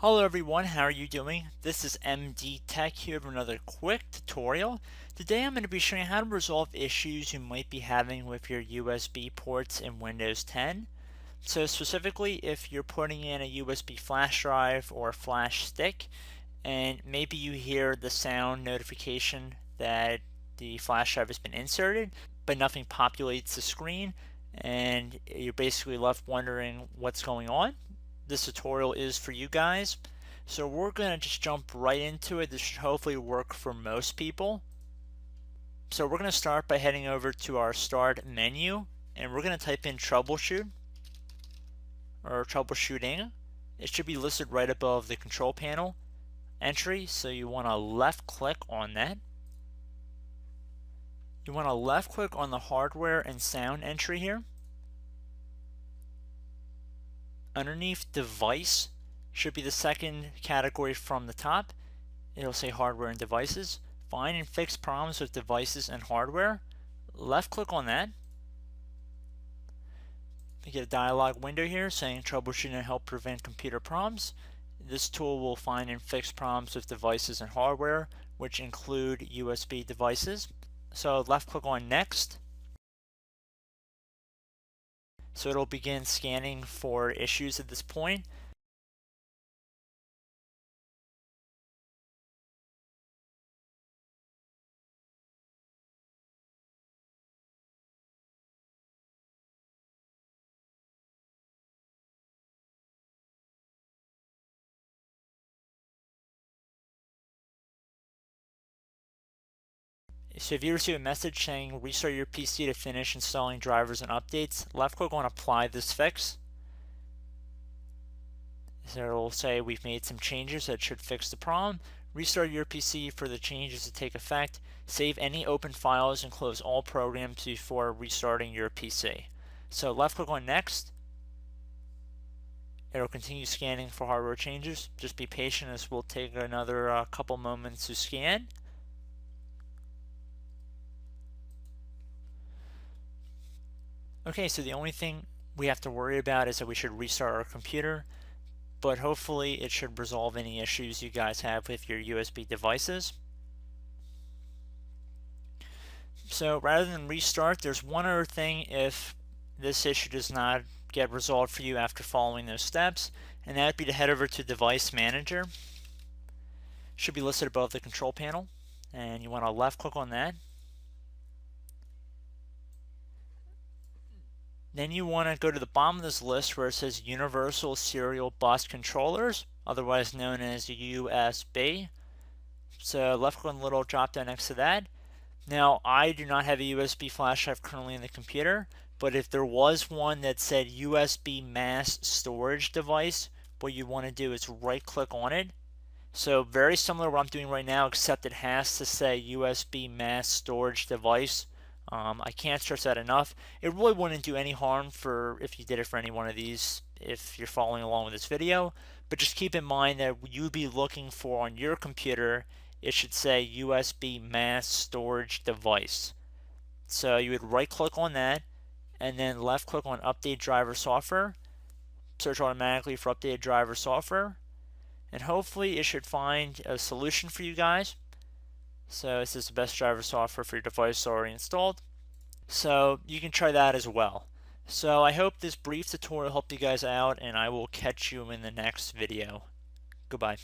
Hello everyone, how are you doing? This is MD Tech here with another quick tutorial. Today I'm going to be showing you how to resolve issues you might be having with your USB ports in Windows 10. So specifically if you're putting in a USB flash drive or flash stick and maybe you hear the sound notification that the flash drive has been inserted but nothing populates the screen and you're basically left wondering what's going on. This tutorial is for you guys. So we're going to just jump right into it. This should hopefully work for most people. So we're going to start by heading over to our start menu and we're going to type in troubleshoot or troubleshooting. It should be listed right above the control panel entry, so you want to left click on that. You want to left click on the hardware and sound entry here. Underneath device should be the second category from the top. It'll say hardware and devices. Find and fix problems with devices and hardware. Left click on that. You get a dialog window here saying troubleshooting and help prevent computer problems. This tool will find and fix problems with devices and hardware, which include USB devices. So left click on next. So it'll begin scanning for issues at this point. So if you receive a message saying restart your PC to finish installing drivers and updates, left click on apply this fix. So it will say we've made some changes that should fix the problem. Restart your PC for the changes to take effect. Save any open files and close all programs before restarting your PC. So left click on next. It'll continue scanning for hardware changes. Just be patient, this will take another couple moments to scan. Okay, so the only thing we have to worry about is that we should restart our computer, but hopefully it should resolve any issues you guys have with your USB devices. So rather than restart, there's one other thing if this issue does not get resolved for you after following those steps, and that would be to head over to Device Manager. Should be listed above the control panel, and you want to left click on that. Then you want to go to the bottom of this list where it says Universal Serial Bus Controllers, otherwise known as USB. So left click on the little drop down next to that. Now I do not have a USB flash drive currently in the computer, but if there was one that said USB mass storage device, what you want to do is right click on it. So very similar to what I'm doing right now, except it has to say USB mass storage device. I can't stress that enough. It really wouldn't do any harm for if you did it for any one of these if you're following along with this video, but just keep in mind that you'd be looking for on your computer, it should say USB mass storage device. So you would right click on that and then left click on update driver software, search automatically for updated driver software, and hopefully it should find a solution for you guys. So this is the best driver software for your device already installed. So you can try that as well. So I hope this brief tutorial helped you guys out, and I will catch you in the next video. Goodbye.